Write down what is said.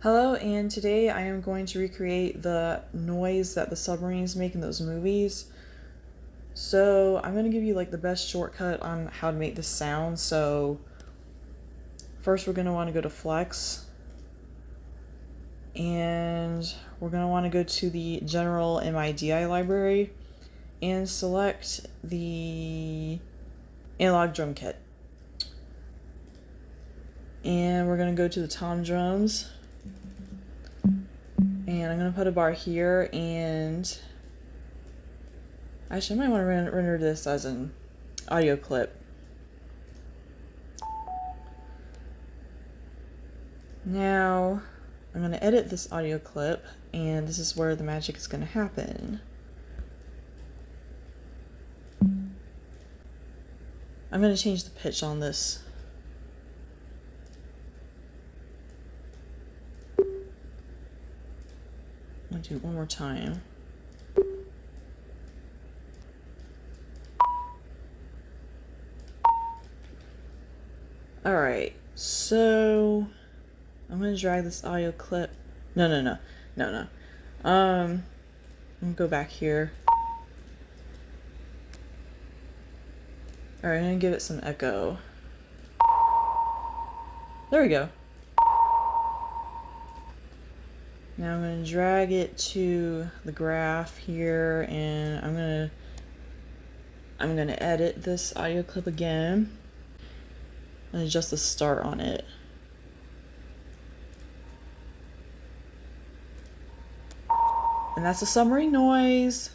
Hello, and today I am going to recreate the noise that the submarines make in those movies. So I'm going to give you like the best shortcut on how to make this sound. So first we're going to want to go to Flex, and we're going to want to go to the General MIDI library and select the analog drum kit. And we're going to go to the tom drums. And I'm going to put a bar here, and actually I might want to render this as an audio clip. Now I'm going to edit this audio clip, and this is where the magic is going to happen. I'm going to change the pitch on this. I'm going to do it one more time. Alright, so I'm going to drag this audio clip. No. I'm going to go back here. Alright, I'm going to give it some echo. There we go. Now I'm going to drag it to the graph here, and I'm going to edit this audio clip again and adjust the start on it. And that's the submarine noise.